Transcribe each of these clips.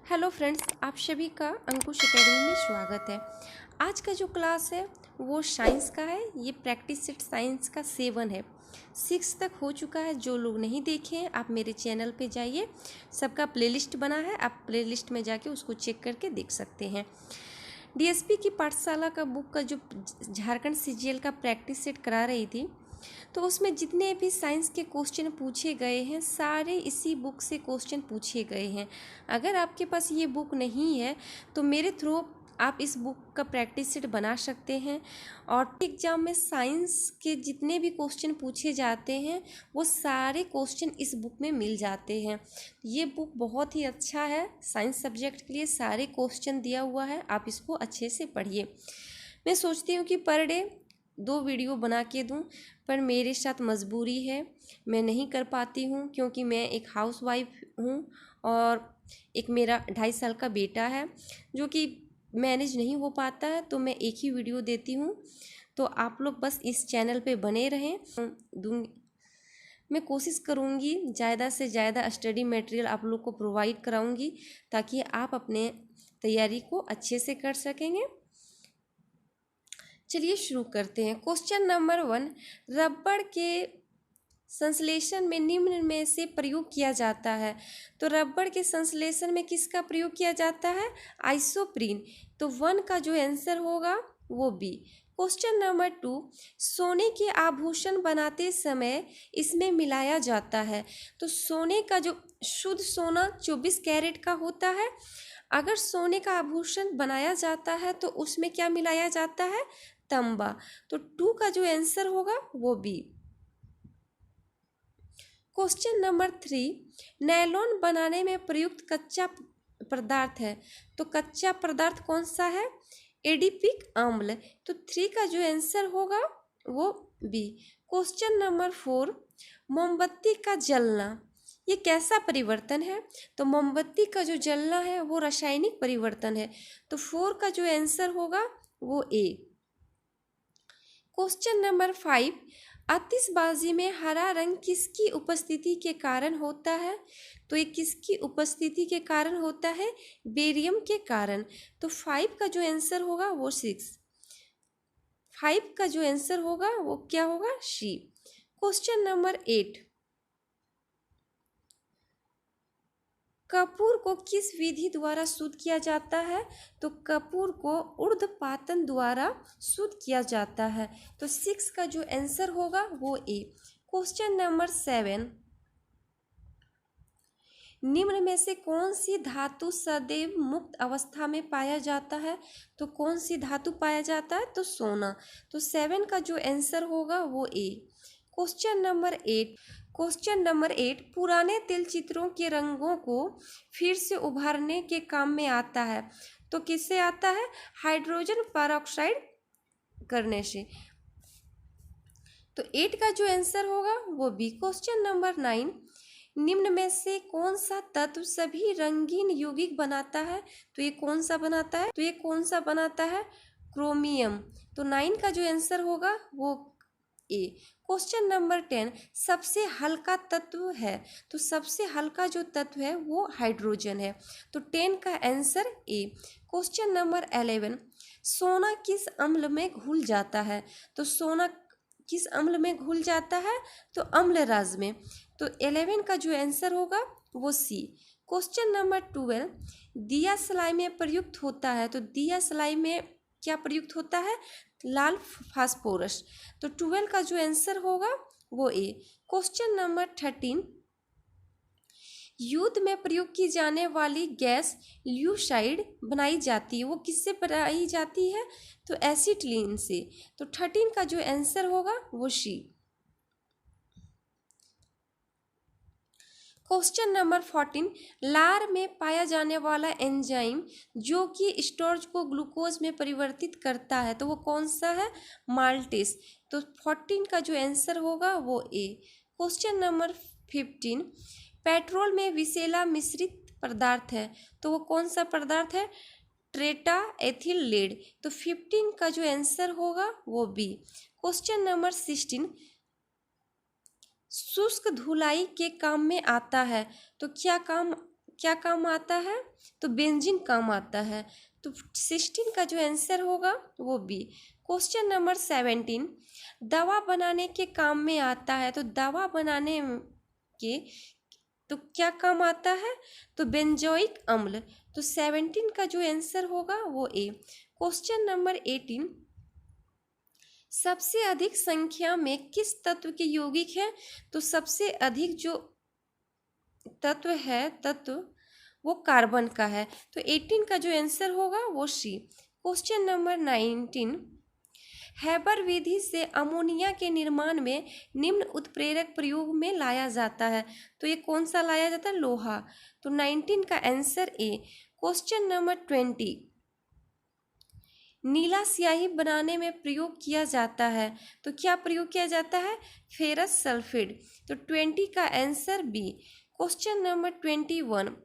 Hello friends, आप सभी का अंकुश एकेडमी में स्वागत है। आज का जो क्लास है वो साइंस का है। ये प्रैक्टिस सेट साइंस का 7 है। 6 तक हो चुका है। जो लोग नहीं देखे हैं आप मेरे चैनल पे जाइए, सबका प्लेलिस्ट बना है, आप प्लेलिस्ट में जाके उसको चेक करके देख सकते हैं। डीएसपी की पाठशाला का बुक का जो झारखंड सीजीएल का प्रैक्टिस सेट करा रही थी, तो उसमें जितने भी साइंस के क्वेश्चन पूछे गए हैं सारे इसी बुक से क्वेश्चन पूछे गए हैं। अगर आपके पास ये बुक नहीं है तो मेरे थ्रू आप इस बुक का प्रैक्टिस सेट बना सकते हैं और एग्जाम में साइंस के जितने भी क्वेश्चन पूछे जाते हैं वो सारे क्वेश्चन इस बुक में मिल जाते हैं। ये बुक बहुत ही अच्छा है, साइंस सब्जेक्ट के लिए सारे क्वेश्चन दिया हुआ है, आप इसको अच्छे से पढ़िए। मैं सोचती हूँ कि पर डे 2 वीडियो बना के दूँ, पर मेरे साथ मजबूरी है, मैं नहीं कर पाती हूँ क्योंकि मैं एक हाउसवाइफ हूँ और एक मेरा 2.5 साल का बेटा है जो कि मैनेज नहीं हो पाता है, तो मैं एक ही वीडियो देती हूँ। तो आप लोग बस इस चैनल पे बने रहें। मैं कोशिश करूँगी ज़्यादा से ज़्यादा स्टडी मटेरियल आप लोग को प्रोवाइड कराऊँगी ताकि आप अपने तैयारी को अच्छे से कर सकेंगे। चलिए शुरू करते हैं। क्वेश्चन नंबर 1, रबड़ के संश्लेषण में निम्न में से प्रयोग किया जाता है। तो रबड़ के संश्लेषण में किसका प्रयोग किया जाता है? आइसोप्रीन। तो 1 का जो आंसर होगा वो बी। क्वेश्चन नंबर 2, सोने के आभूषण बनाते समय इसमें मिलाया जाता है। तो सोने का जो शुद्ध सोना 24 कैरेट का होता है। अगर सोने का आभूषण बनाया जाता है तो उसमें क्या मिलाया जाता है? तांबा। तो 2 का जो आंसर होगा वो बी। क्वेश्चन नंबर 3, नायलॉन बनाने में प्रयुक्त कच्चा पदार्थ है। तो कच्चा पदार्थ कौन सा है? एडिपिक अम्ल। तो 3 का जो आंसर होगा वो बी। क्वेश्चन नंबर 4, मोमबत्ती का जलना ये कैसा परिवर्तन है? तो मोमबत्ती का जो जलना है वो रासायनिक परिवर्तन है। तो 4 का जो आंसर होगा वो ए। क्वेश्चन नंबर 5, आतिशबाजी में हरा रंग किसकी उपस्थिति के कारण होता है? तो ये किसकी उपस्थिति के कारण होता है? बेरियम के कारण। तो 5 का जो आंसर होगा वो 6। 5 का जो आंसर होगा वो क्या होगा? सी। क्वेश्चन नंबर 8, कपूर को किस विधि द्वारा शुद्ध किया जाता है? तो कपूर को ऊर्ध्वपातन द्वारा शुद्ध किया जाता है। तो 6 का जो आंसर होगा वो ए। क्वेश्चन नंबर 7, निम्न में से कौन सी धातु सदैव मुक्त अवस्था में पाया जाता है? तो कौन सी धातु पाया जाता है? तो सोना। तो 7 का जो आंसर होगा वो ए। क्वेश्चन नंबर 8, पुराने तेल चित्रों के रंगों को फिर से उभारने के काम में आता है। तो किससे आता है? हाइड्रोजन पेरोक्साइड करने से। तो 8 का जो आंसर होगा वो बी। क्वेश्चन नंबर 9, निम्न में से कौन सा तत्व सभी रंगीन यौगिक बनाता है? तो ये कौन सा बनाता है? क्रोमियम। तो 9 का जो आंसर होगा वो ए। क्वेश्चन नंबर 10, सबसे हल्का तत्व है। तो सबसे हल्का जो तत्व है वो हाइड्रोजन है। तो 10 का आंसर ए। क्वेश्चन नंबर 11, सोना किस अम्ल में घुल जाता है? तो सोना किस अम्ल में घुल जाता है? तो अम्ल राज में। तो 11 का जो आंसर होगा वो सी। क्वेश्चन नंबर 12, दिया सलाई में प्रयुक्त होता है। तो दिया सलाई में क्या प्रयुक्त होता है? लाल फास्फोरस। तो 12 का जो आंसर होगा वो ए। क्वेश्चन नंबर 13, युद्ध में प्रयोग की जाने वाली गैस ल्यूसाइड बनाई जाती है, वो किससे बनाई जाती है? तो एसिटिलीन से। तो 13 का जो आंसर होगा वो सी। क्वेश्चन नंबर 14, लार में पाया जाने वाला एंजाइम जो कि स्टार्च को ग्लूकोज में परिवर्तित करता है, तो वो कौन सा है? माल्टेस। तो 14 का जो आंसर होगा वो ए। क्वेश्चन नंबर 15, पेट्रोल में विषैला मिश्रित पदार्थ है, तो वो कौन सा पदार्थ है? ट्रेटा एथिल लेड। तो 15 का जो आंसर होगा वो बी। क्वेश्चन नंबर 16, शुष्क धुलाई के काम में आता है, तो क्या काम क्या काम आता है? तो बेंजीन काम आता है। तो 16 का जो आंसर होगा वो बी। क्वेश्चन नंबर 17, दवा बनाने के काम में आता है। तो दवा बनाने के तो क्या काम आता है? तो बेंजोइक अम्ल। तो 17 का जो आंसर होगा वो ए। क्वेश्चन नंबर 18, सबसे अधिक संख्या में किस तत्व के यौगिक है? तो सबसे अधिक जो तत्व वो कार्बन का है। तो 18 का जो आंसर होगा वो सी। क्वेश्चन नंबर 19, हैबर विधि से अमोनिया के निर्माण में निम्न उत्प्रेरक प्रयोग में लाया जाता है। तो ये कौन सा लाया जाता है? लोहा। तो 19 का आंसर ए। क्वेश्चन नंबर 20, नीला स्याही बनाने में प्रयोग किया जाता है। तो क्या प्रयोग किया जाता है? Ferrous sulphate. तो 20 का answer B. Question number 21,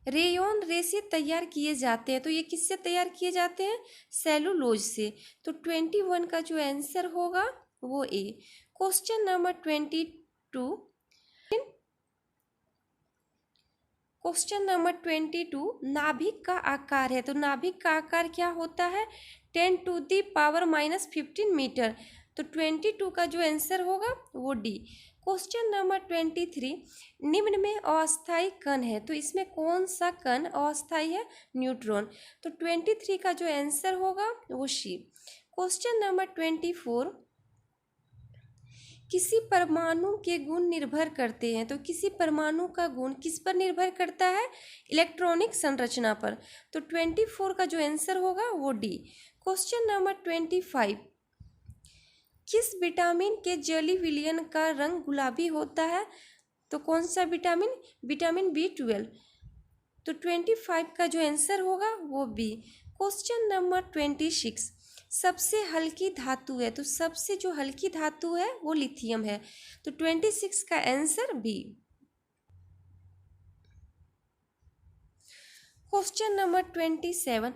rayon रेसे तैयार किए जाते हैं। तो ये किससे तैयार किए जाते हैं? सेलुलोज से। तो 21 का जो आंसर होगा वो ए। क्वेश्चन नंबर 22, क्वेश्चन नंबर 22, नाभिक का आकार है। तो नाभिक का आकार क्या होता है? 10⁻⁻15 मीटर। तो 22 का जो आंसर होगा वो डी। क्वेश्चन नंबर 23, निम्न में अस्थायी कण है। तो इसमें कौन सा कण अस्थायी है? न्यूट्रॉन। तो 23 का जो आंसर होगा वो सी। क्वेश्चन नंबर 24, किसी परमाणु के गुण निर्भर करते हैं। तो किसी परमाणु का गुण किस पर निर्भर करता है? इलेक्ट्रॉनिक संरचना पर। तो 24 का जो आंसर होगा वो डी। क्वेश्चन नंबर 25, किस विटामिन के जली विलयन का रंग गुलाबी होता है? तो कौन सा विटामिन? Vitamin B12। तो 25 का जो आंसर होगा वो बी। क्वेश्चन नंबर 26, सबसे हल्की धातु है। तो सबसे जो हल्की धातु है वो लिथियम है। तो 26 का आंसर बी। क्वेश्चन नंबर 27,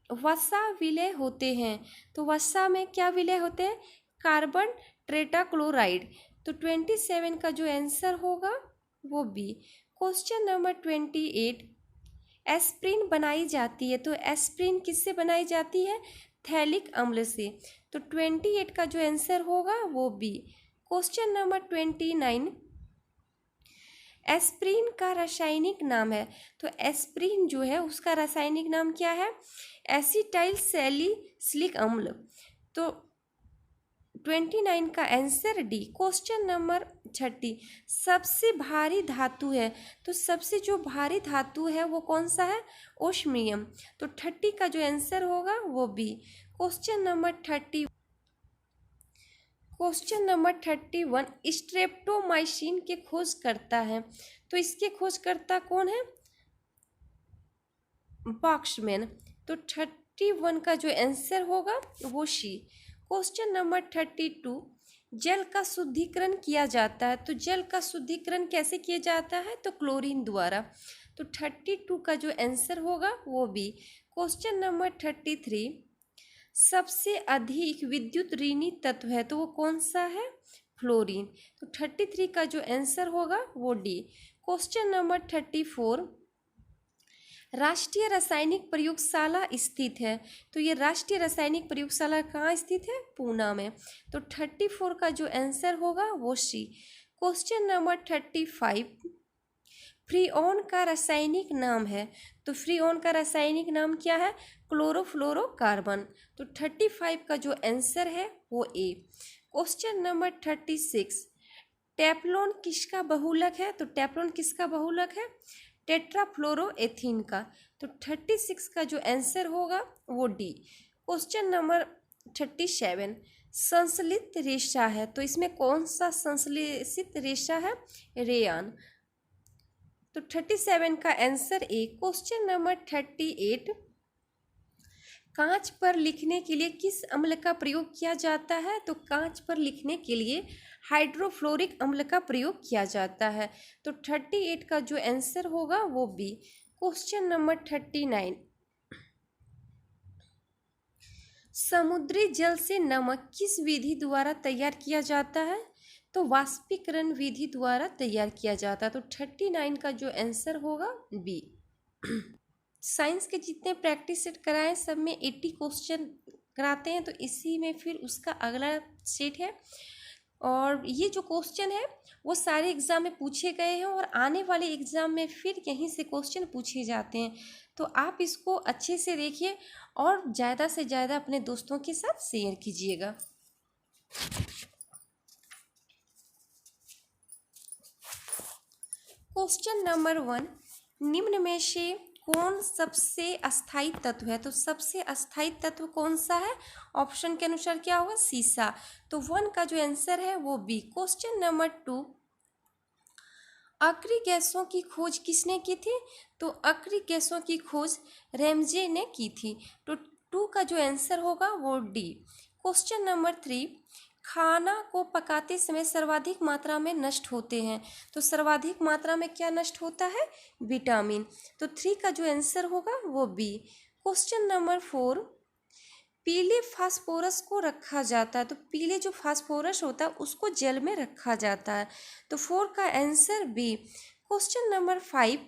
वसा विलय होते हैं। तो वसा में क्या विलय होते हैं? Carbon tetrachloride. तो 27 का जो आंसर होगा वो बी। क्वेश्चन नंबर 28, एस्प्रिन बनाई जाती है। तो एस्प्रिन किससे बनाई जाती है? थैलिक अम्ल से। तो 28 का जो आंसर होगा वो बी। क्वेश्चन नंबर 29, एस्प्रिन का रासायनिक नाम है। तो एस्प्रिन जो है उसका रासायनिक नाम क्या है? एसिटाइल सैलिसिलिक अम्ल। तो 29 का आंसर डी। क्वेश्चन नंबर 30, सबसे भारी धातु है। तो सबसे जो भारी धातु है वो कौन सा है? ओस्मियम। तो 30 का जो आंसर होगा वो बी। क्वेश्चन नंबर 31, स्ट्रेप्टोमाइसिन के खोज करता है। तो इसके खोजकर्ता कौन है? बॉक्समैन। तो 31 का जो आंसर होगा वो सी। क्वेश्चन नंबर 32, जल का शुद्धिकरण किया जाता है। तो जल का शुद्धिकरण कैसे किया जाता है? तो क्लोरीन द्वारा। तो 32 का जो आंसर होगा वो बी। क्वेश्चन नंबर 33, सबसे अधिक विद्युत ऋणी तत्व है। तो वो कौन सा है? फ्लोरीन। तो 33 का जो आंसर होगा वो डी। क्वेश्चन नंबर 34, राष्ट्रीय रासायनिक प्रयोगशाला स्थित है। तो ये राष्ट्रीय रासायनिक प्रयोगशाला कहाँ स्थित है? पूना में। तो 34 का जो आंसर होगा वो सी। क्वेश्चन नंबर 35, फ्रीऑन का रासायनिक नाम है। तो फ्रीऑन का रासायनिक नाम क्या है? क्लोरोफ्लोरोकार्बन। तो 35 का जो आंसर है वो ए। क्वेश्चन नंबर 36, टेफ्लॉन किसका बहुलक है? तो टेफ्लॉन किसका बहुलक है? टेट्राफ्लोरोएथीन का। तो 36 का जो आंसर होगा वो डी। क्वेश्चन नंबर 37, संश्लेषित रेशा है। तो इसमें कौन सा संश्लेषित रेशा है? रेयान। तो 37 का आंसर ए। क्वेश्चन नंबर 38, कांच पर लिखने के लिए किस अम्ल का प्रयोग किया जाता है? तो कांच पर लिखने के लिए हाइड्रोफ्लोरिक अम्ल का प्रयोग किया जाता है। तो 38 का जो आंसर होगा वो बी। क्वेश्चन नंबर 39, समुद्री जल से नमक किस विधि द्वारा तैयार किया जाता है? तो वाष्पीकरण विधि द्वारा तैयार किया जाता है। तो 39 का जो आंसर होगा बी। साइंस के जितने प्रैक्टिस सेट कराए सब में 80 क्वेश्चन कराते हैं, तो इसी में फिर उसका अगला सेट है। और ये जो क्वेश्चन है वो सारे एग्जाम में पूछे गए हैं और आने वाले एग्जाम में फिर यहीं से क्वेश्चन पूछे जाते हैं। तो आप इसको अच्छे से देखिए और ज़्यादा से ज़्यादा अपने दोस्तों के साथ शेयर कीजिएगा। क्वेश्चन नंबर 1, निम्न में से कौन सबसे अस्थायी तत्व है? तो सबसे अस्थायी तत्व कौन सा है? ऑप्शन के अनुसार क्या होगा? सीसा। तो 1 का जो आंसर है वो बी। क्वेश्चन नंबर 2, अक्रिय गैसों की खोज किसने की थी? तो अक्रिय गैसों की खोज रैमजे ने की थी। तो 2 का जो आंसर होगा वो डी। क्वेश्चन नंबर 3, खाना को पकाते समय सर्वाधिक मात्रा में नष्ट होते हैं। तो सर्वाधिक मात्रा में क्या नष्ट होता है? विटामिन। तो 3 का जो आंसर होगा वो बी। क्वेश्चन नंबर 4, पीले फास्फोरस को रखा जाता है। तो पीले जो फास्फोरस होता है उसको जल में रखा जाता है। तो 4 का आंसर बी। क्वेश्चन नंबर 5,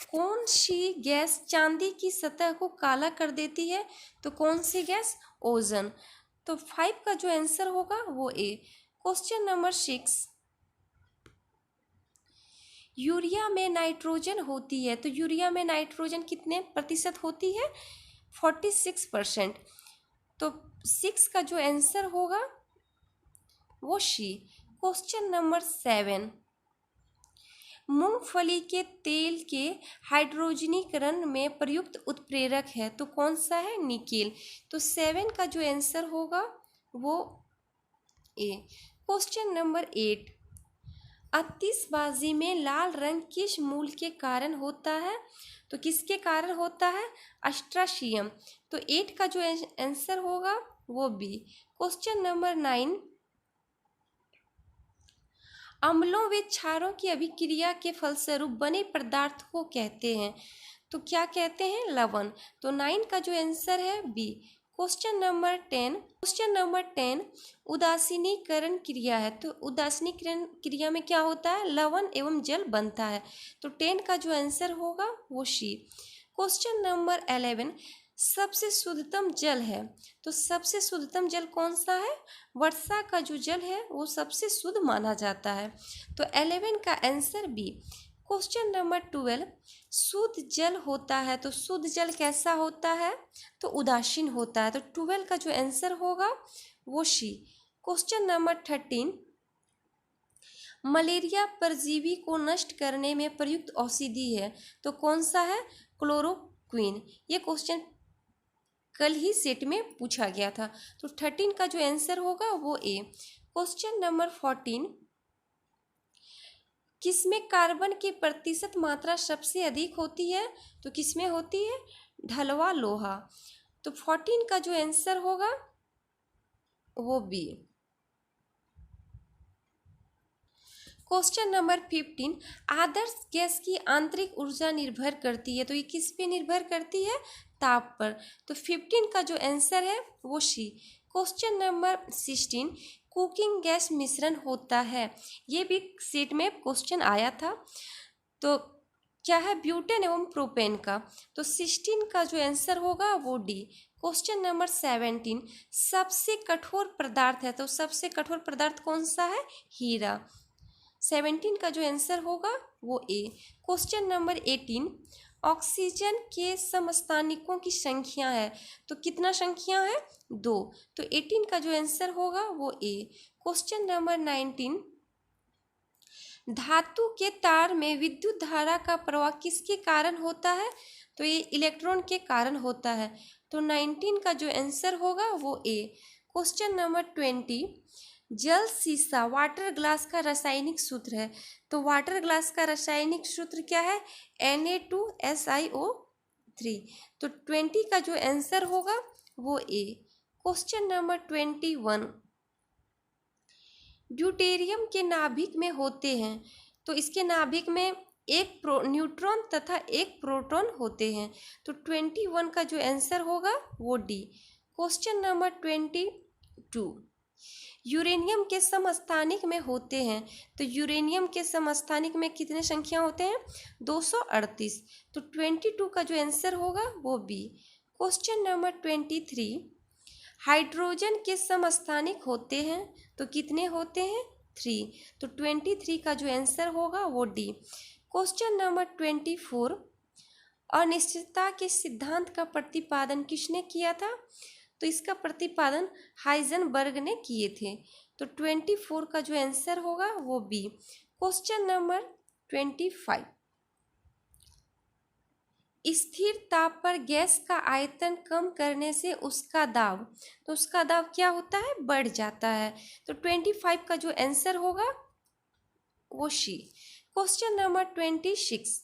कौन सी गैस चांदी की सतह को काला कर देती है? तो कौन सी गैस? ओजोन। तो 5 का जो आंसर होगा वो ए। क्वेश्चन नंबर 6, यूरिया में नाइट्रोजन होती है। तो यूरिया में नाइट्रोजन कितने प्रतिशत होती है? 46%। तो 6 का जो आंसर होगा वो सी। क्वेश्चन नंबर 7, मूंगफली के तेल के हाइड्रोजनीकरण में प्रयुक्त उत्प्रेरक है। तो कौन सा है? निकेल। तो 7 का जो आंसर होगा वो ए। क्वेश्चन नंबर 8, आतिशबाजी में लाल रंग किस मूल के कारण होता है? तो किसके कारण होता है? अस्ट्राशियम। तो 8 का जो आंसर होगा वो बी। क्वेश्चन नंबर 9, अम्लों व क्षारों की अभिक्रिया के फलस्वरूप बने पदार्थ को कहते हैं। तो क्या कहते हैं? लवण। तो 9 का जो आंसर है बी। क्वेश्चन नंबर 10, उदासीनीकरण क्रिया है। तो उदासीनीकरण क्रिया में क्या होता है? लवण एवं जल बनता है। तो 10 का जो आंसर होगा वो सी। क्वेश्चन नंबर 11, सबसे शुद्धतम जल है। तो सबसे शुद्धतम जल कौन सा है? वर्षा का जो जल है वो सबसे शुद्ध माना जाता है। तो 11 का आंसर बी। क्वेश्चन नंबर 12, शुद्ध जल होता है। तो शुद्ध जल कैसा होता है? तो उदासीन होता है। तो 12 का जो आंसर होगा वो सी। क्वेश्चन नंबर 13, मलेरिया परजीवी को नष्ट करने में प्रयुक्त औषधि है। तो कौन सा है? क्लोरोक्विन। ये क्वेश्चन कल ही सेट में पूछा गया था। तो 13 का जो आंसर होगा वो ए। क्वेश्चन नंबर 14, किसमें कार्बन की प्रतिशत मात्रा सबसे अधिक होती है? तो किसमें होती है? ढलवा लोहा। तो 14 का जो आंसर होगा वो बी। क्वेश्चन नंबर 15, आदर्श गैस की आंतरिक ऊर्जा निर्भर करती है। तो ये किस पे निर्भर करती है? ताप पर। तो 15 का जो आंसर है वो सी। क्वेश्चन नंबर 16, कुकिंग गैस मिश्रण होता है। ये भी सेट में क्वेश्चन आया था। तो क्या है? ब्यूटेन एवं प्रोपेन का। तो 16 का जो आंसर होगा वो डी। क्वेश्चन नंबर 17, सबसे कठोर पदार्थ है। तो सबसे कठोर पदार्थ कौन सा है? हीरा। 17 का जो आंसर होगा वो ए। क्वेश्चन नंबर 18, ऑक्सीजन के समस्थानिकों की संख्या है। तो कितना संख्या है? 2। तो 18 का जो आंसर होगा वो ए। क्वेश्चन नंबर 19, धातु के तार में विद्युत धारा का प्रवाह किसके कारण होता है? तो ये इलेक्ट्रॉन के कारण होता है। तो 19 का जो आंसर होगा वो ए। क्वेश्चन नंबर 20, जल शीशा वाटर ग्लास का रासायनिक सूत्र है। तो वाटर ग्लास का रासायनिक सूत्र क्या है? Na2SiO3। तो 20 का जो आंसर होगा वो ए। क्वेश्चन नंबर 21, ड्यूटेरियम के नाभिक में होते हैं। तो इसके नाभिक में एक न्यूट्रॉन तथा एक प्रोटॉन होते हैं। तो 21 का जो आंसर होगा वो डी। क्वेश्चन नंबर 22, यूरेनियम के समस्थानिक में होते हैं, तो यूरेनियम के समस्थानिक में कितने संख्या होते हैं? 238। तो 22 का जो आंसर होगा वो बी। क्वेश्चन नंबर 23, हाइड्रोजन के समस्थानिक होते हैं, तो कितने होते हैं? 3। तो 23 का जो आंसर होगा वो डी। क्वेश्चन नंबर 24, अनिश्चितता के सिद्धांत का प्रतिपादन किसने किया था? तो इसका प्रतिपादन हाइजेनबर्ग ने किए थे। तो 24 का जो आंसर होगा वो बी। क्वेश्चन नंबर 25, स्थिर ताप पर गैस का आयतन कम करने से उसका दाब, तो उसका दाब क्या होता है? बढ़ जाता है। तो 25 का जो आंसर होगा वो सी। क्वेश्चन नंबर 26,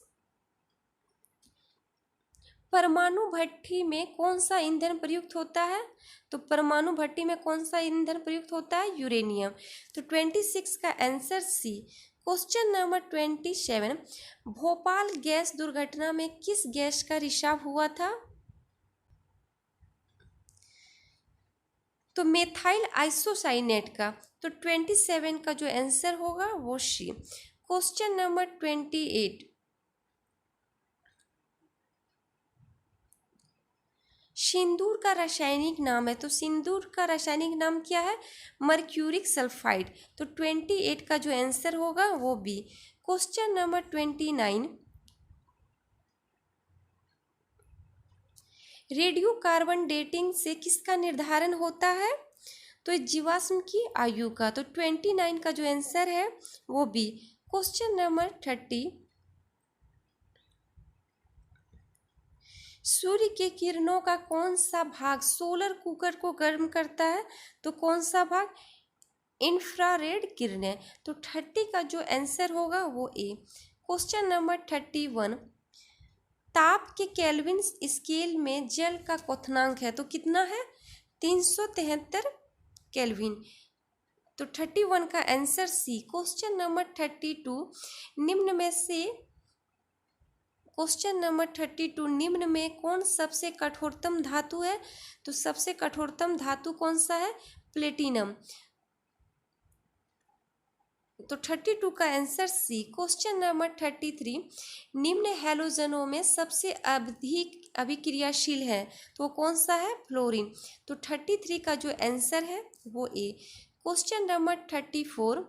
परमाणु भट्ठी में कौन सा ईंधन प्रयुक्त होता है? तो परमाणु भट्ठी में कौन सा ईंधन प्रयुक्त होता है? यूरेनियम। तो 26 का answer C. Question number 27, Bhopal gas दुर्घटना में किस गैस का रिसाव हुआ था? तो मेथाइल आइसोसाइनेट का। तो 27 का जो आंसर होगा वो सी। क्वेश्चन नंबर 28, सिंदूर का रासायनिक नाम है, तो सिंदूर का रासायनिक नाम क्या है? Mercuric sulphide. तो 28 का जो आंसर होगा वो B. Question number 29, radio carbon dating से किसका निर्धारण होता है? तो जीवाश्म की आयु का। तो 29 का जो आंसर है वो बी। क्वेश्चन नंबर 30, सूर्य के किरणों का कौन सा भाग सोलर कुकर को गर्म करता है? तो कौन सा भाग? इंफ्रारेड किरणें। तो 30 का जो आंसर होगा वो ए। क्वेश्चन नंबर 31, ताप के केल्विन स्केल में जल का क्वथनांक है, तो कितना है? 373 केल्विन। तो 31 का आंसर सी। क्वेश्चन नंबर 32, निम्न में से क्वेश्चन नंबर 32, निम्न में कौन सबसे कठोरतम धातु है? तो सबसे कठोरतम धातु कौन सा है? प्लेटिनम। तो 32 का आंसर सी। क्वेश्चन नंबर 33, निम्न हैलोजनों में सबसे अधिक अभिक्रियाशील है, तो कौन सा है? फ्लोरीन। तो 33 का जो आंसर है वो ए। क्वेश्चन नंबर 34,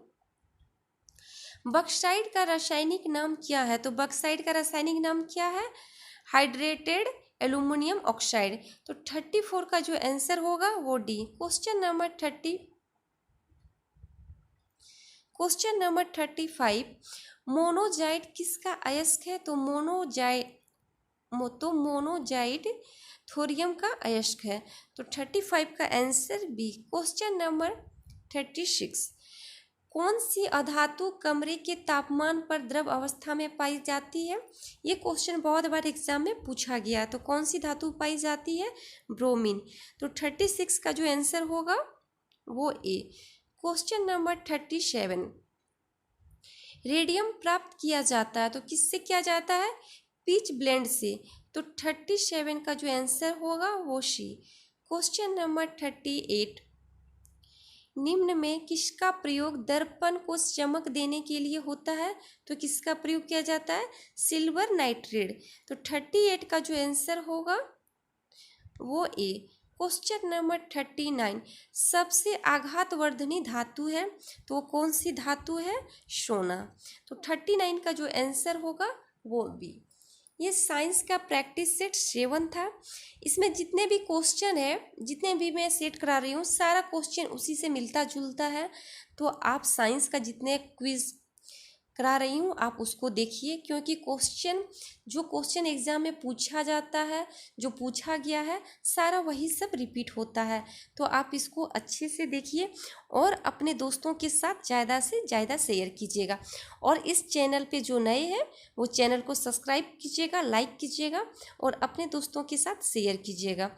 बक्साइड का रासायनिक नाम क्या है? तो बक्साइड का रासायनिक नाम क्या है? Hydrated aluminium oxide. तो 34 का जो आंसर होगा वो डी। क्वेश्चन नंबर 35, मोनोजाइट किसका अयस्क है? तो मोनोजाइट थोरियम का अयस्क है। तो 35 का आंसर बी। क्वेश्चन नंबर 36, कौन सी अधातु कमरे के तापमान पर द्रव अवस्था में पाई जाती है? ये क्वेश्चन बहुत बार एग्जाम में पूछा गया। तो कौन सी धातु पाई जाती है? ब्रोमीन। तो 36 का जो आंसर होगा वो ए। क्वेश्चन नंबर 37, रेडियम प्राप्त किया जाता है, तो किससे किया जाता है? पिच ब्लेंड से। तो 37 का जो आंसर होगा वो सी। क्वेश्चन नंबर 38, निम्न में किसका प्रयोग दर्पण को चमक देने के लिए होता है? तो किसका प्रयोग किया जाता है? Silver nitrate. तो 38 का जो आंसर होगा वो ए। क्वेश्चन नंबर 39, सबसे आघातवर्धनी धातु है, तो कौन सी धातु है? सोना। तो 39 का जो आंसर होगा वो बी। ये साइंस का प्रैक्टिस सेट 7 था। इसमें जितने भी क्वेश्चन है, जितने भी मैं सेट करा रही हूँ, सारा क्वेश्चन उसी से मिलता जुलता है। तो आप साइंस का जितने क्विज करा रही हूँ आप उसको देखिए, क्योंकि जो क्वेश्चन एग्जाम में पूछा जाता है, जो पूछा गया है, सारा वही सब रिपीट होता है। तो आप इसको अच्छे से देखिए और अपने दोस्तों के साथ ज़्यादा से ज़्यादा शेयर कीजिएगा। और इस चैनल पे जो नए हैं वो चैनल को सब्सक्राइब कीजिएगा, लाइक कीजिएगा और अपने दोस्तों के साथ शेयर कीजिएगा।